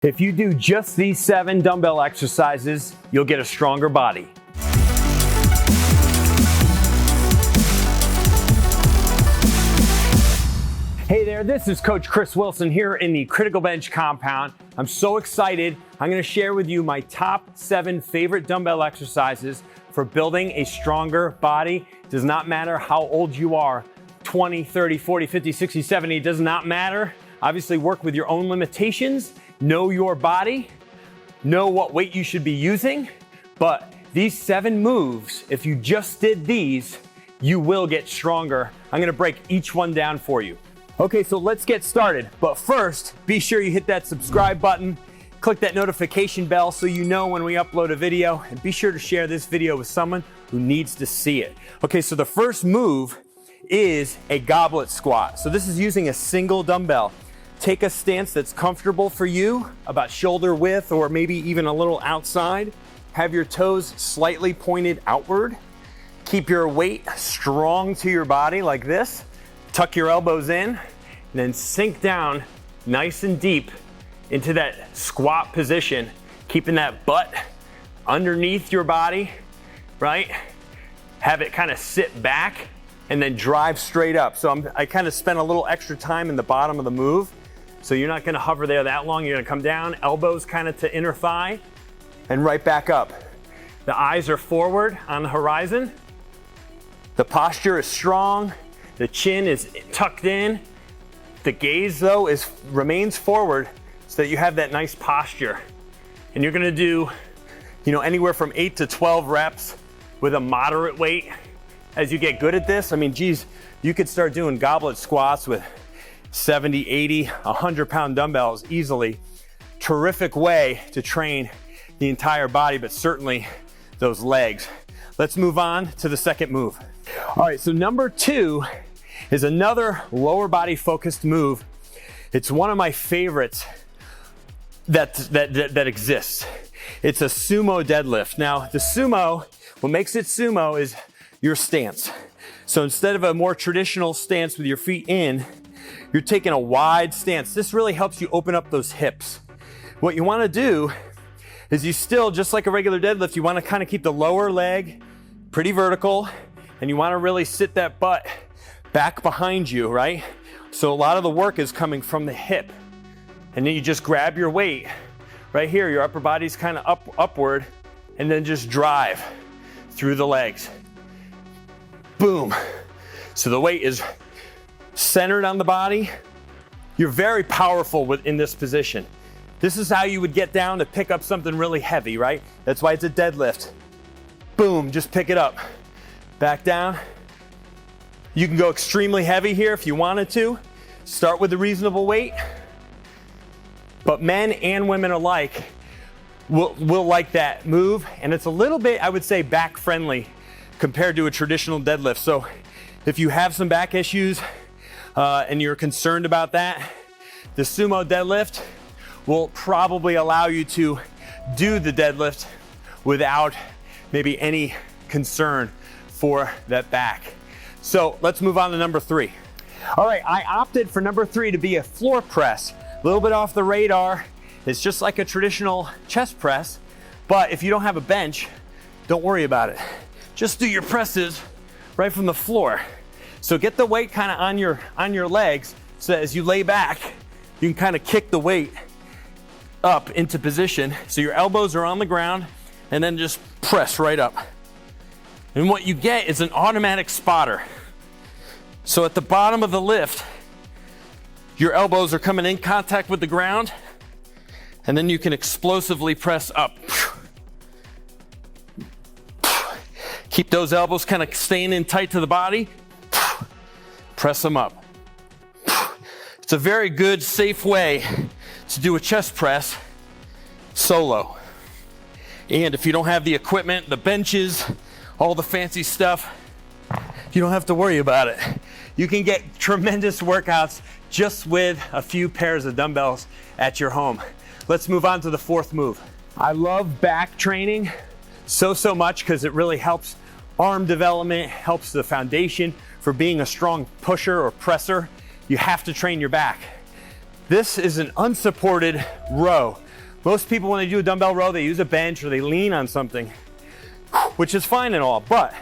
If you do just these 7 dumbbell exercises, you'll get a stronger body. Hey there, this is Coach Chris Wilson here in the Criticalbench compound. I'm so excited. I'm going to share with you my top 7 favorite dumbbell exercises for building a stronger body. It does not matter how old you are, 20, 30, 40, 50, 60, 70, it does not matter. Obviously work with your own limitations, know your body, know what weight you should be using, but these 7 moves, if you just did these, you will get stronger. I'm going to break each one down for you. Okay, so let's get started. But first, be sure you hit that subscribe button, click that notification bell so you know when we upload a video, and be sure to share this video with someone who needs to see it. Okay, so the first move is a goblet squat. So this is using a single dumbbell. Take a stance that's comfortable for you, about shoulder width or maybe even a little outside. Have your toes slightly pointed outward. Keep your weight strong to your body like this. Tuck your elbows in, and then sink down nice and deep into that squat position, keeping that butt underneath your body, right? Have it kind of sit back and then drive straight up. So I kind of spent a little extra time in the bottom of the move. So you're not gonna hover there that long. You're gonna come down, elbows kind of to inner thigh, and right back up. The eyes are forward on the horizon. The posture is strong. The chin is tucked in. The gaze though remains forward so that you have that nice posture. And you're gonna do, anywhere from 8 to 12 reps with a moderate weight. As you get good at this, I mean, geez, you could start doing goblet squats with 70, 80, 100-pound dumbbells easily. Terrific way to train the entire body, but certainly those legs. Let's move on to the second move. All right, so number 2 is another lower body focused move. It's one of my favorites that exists. It's a sumo deadlift. Now, the sumo, what makes it sumo is your stance. So instead of a more traditional stance with your feet in, you're taking a wide stance. This really helps you open up those hips. What you want to do is you still, just like a regular deadlift, you want to kind of keep the lower leg pretty vertical, and you want to really sit that butt back behind you, right? So a lot of the work is coming from the hip. And then you just grab your weight right here, your upper body's kind of upward, and then just drive through the legs. Boom. So the weight is centered on the body. You're very powerful in this position. This is how you would get down to pick up something really heavy, right? That's why it's a deadlift. Boom, just pick it up. Back down. You can go extremely heavy here if you wanted to. Start with a reasonable weight. But men and women alike will like that move. And it's a little bit, I would say, back friendly compared to a traditional deadlift. So if you have some back issues, and you're concerned about that, the sumo deadlift will probably allow you to do the deadlift without maybe any concern for that back. So let's move on to number 3. All right, I opted for number 3 to be a floor press. A little bit off the radar. It's just like a traditional chest press, but if you don't have a bench, don't worry about it. Just do your presses right from the floor. So get the weight kind of on your legs so that as you lay back, you can kind of kick the weight up into position. So your elbows are on the ground and then just press right up. And what you get is an automatic spotter. So at the bottom of the lift, your elbows are coming in contact with the ground, and then you can explosively press up. Keep those elbows kind of staying in tight to the body. Press them up. It's a very good, safe way to do a chest press solo. And if you don't have the equipment, the benches, all the fancy stuff, you don't have to worry about it. You can get tremendous workouts just with a few pairs of dumbbells at your home. Let's move on to the 4th move. I love back training so much because it really helps arm development, helps the foundation for being a strong pusher or presser. You have to train your back. This is an unsupported row. Most people, when they do a dumbbell row, they use a bench or they lean on something, which is fine and all, but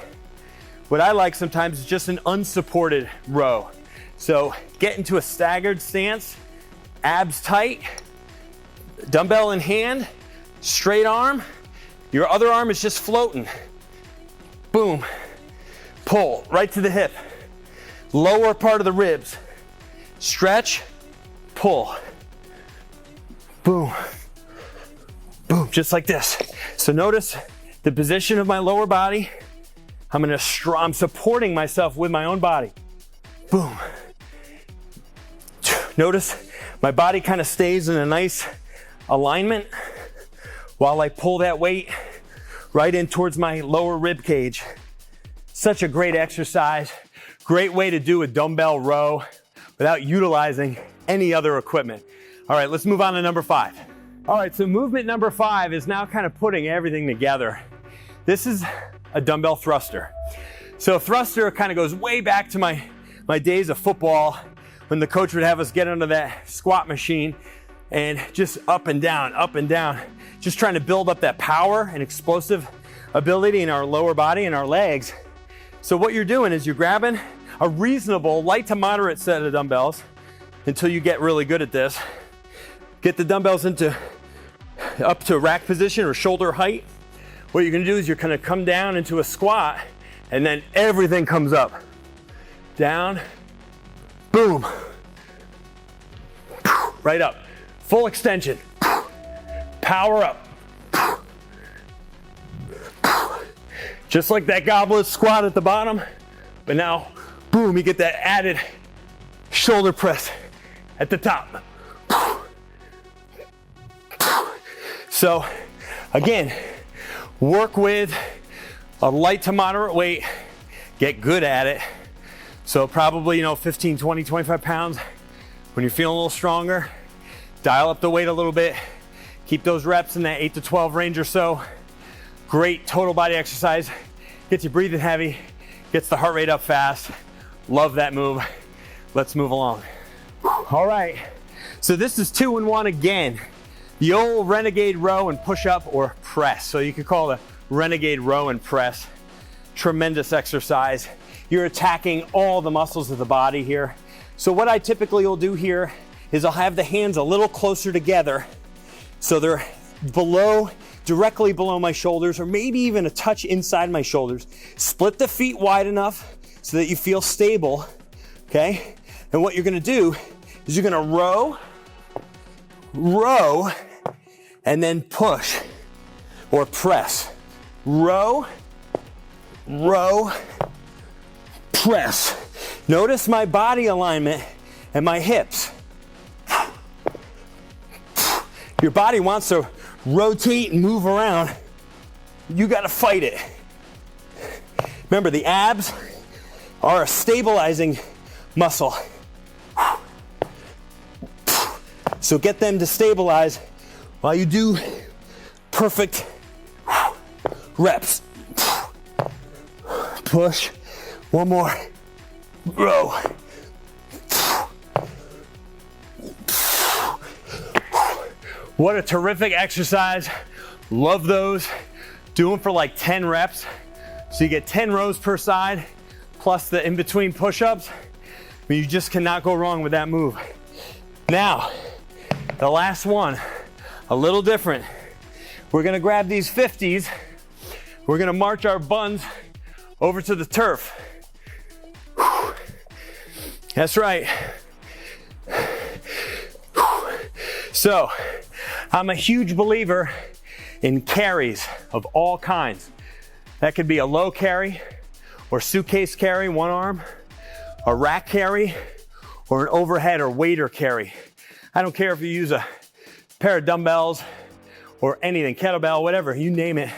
what I like sometimes is just an unsupported row. So get into a staggered stance, abs tight, dumbbell in hand, straight arm, your other arm is just floating. Boom, pull right to the hip, lower part of the ribs, stretch, pull, boom, boom, just like this. So notice the position of my lower body. I'm supporting myself with my own body. Boom. Notice my body kind of stays in a nice alignment while I pull that weight right in towards my lower rib cage. Such a great exercise. Great way to do a dumbbell row without utilizing any other equipment. All right, let's move on to number 5. All right, so movement number 5 is now kind of putting everything together. This is a dumbbell thruster. So thruster kind of goes way back to my days of football when the coach would have us get under that squat machine and just up and down, just trying to build up that power and explosive ability in our lower body and our legs. So what you're doing is you're grabbing a reasonable light to moderate set of dumbbells until you get really good at this. Get the dumbbells up to rack position or shoulder height. What you're gonna do is you're gonna come down into a squat and then everything comes up. Down, boom, right up. Full extension, power up. Just like that goblet squat at the bottom, but now, boom, you get that added shoulder press at the top. So again, work with a light to moderate weight, get good at it. So probably, 15, 20, 25 pounds. When you're feeling a little stronger, dial up the weight a little bit. Keep those reps in that 8 to 12 range or so. Great total body exercise. Gets you breathing heavy, gets the heart rate up fast. Love that move. Let's move along. All right, so this is 2-in-1 again. The old Renegade Row and push up or press. So you could call it a Renegade Row and press. Tremendous exercise. You're attacking all the muscles of the body here. So what I typically will do here is I'll have the hands a little closer together so they're directly below my shoulders, or maybe even a touch inside my shoulders. Split the feet wide enough so that you feel stable, okay? And what you're gonna do is you're gonna row, and then push or press. Row, press. Notice my body alignment and my hips. Your body wants to rotate and move around. You gotta fight it. Remember, the abs are a stabilizing muscle. So get them to stabilize while you do perfect reps. Push, one more, row. What a terrific exercise. Love those. Do them for like 10 reps. So you get 10 rows per side, plus the in-between push-ups. You just cannot go wrong with that move. Now, the last one, a little different. We're gonna grab these 50s. We're gonna march our buns over to the turf. That's right. So, I'm a huge believer in carries of all kinds. That could be a low carry or suitcase carry, one arm, a rack carry, or an overhead or waiter carry. I don't care if you use a pair of dumbbells or anything, kettlebell, whatever, you name it.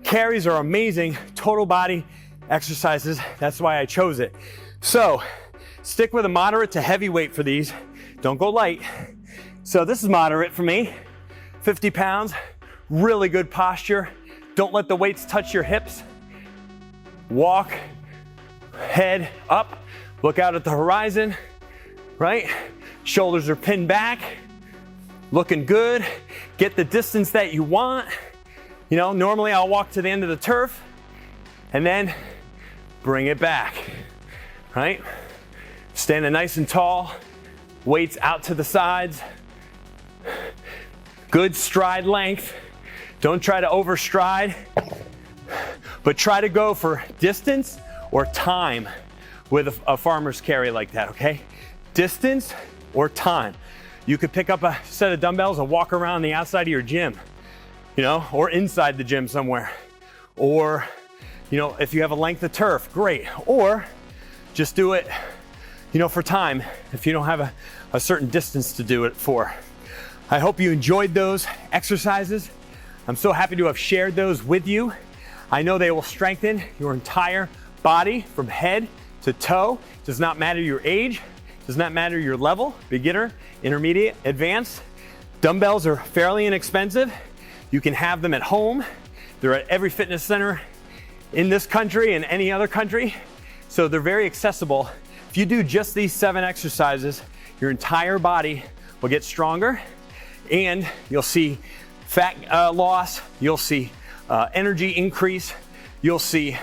Carries are amazing total body exercises. That's why I chose it. So stick with a moderate to heavy weight for these. Don't go light. So this is moderate for me, 50 pounds, really good posture. Don't let the weights touch your hips. Walk, head up, look out at the horizon, right? Shoulders are pinned back. looking good. Get the distance that you want. You know, normally I'll walk to the end of the turf and then bring it back, right? Standing nice and tall, weights out to the sides. Good stride length. Don't try to overstride, but try to go for distance or time with a farmer's carry like that, okay? Distance or time. You could pick up a set of dumbbells and walk around the outside of your gym, you know, or inside the gym somewhere. Or, you know, if you have a length of turf, great. Or just do it, you know, for time if you don't have a certain distance to do it for. I hope you enjoyed those exercises. I'm so happy to have shared those with you. I know they will strengthen your entire body from head to toe. Does not matter your age, does not matter your level, beginner, intermediate, advanced. Dumbbells are fairly inexpensive. You can have them at home. They're at every fitness center in this country and any other country. So they're very accessible. If you do just these 7 exercises, your entire body will get stronger and you'll see fat loss, you'll see energy increase, you'll see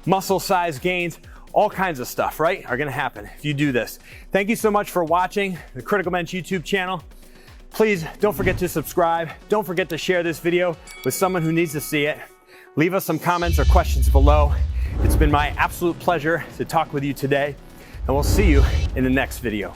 muscle size gains, all kinds of stuff, right, are gonna happen if you do this. Thank you so much for watching the Criticalbench YouTube channel. Please don't forget to subscribe. Don't forget to share this video with someone who needs to see it. Leave us some comments or questions below. It's been my absolute pleasure to talk with you today, and we'll see you in the next video.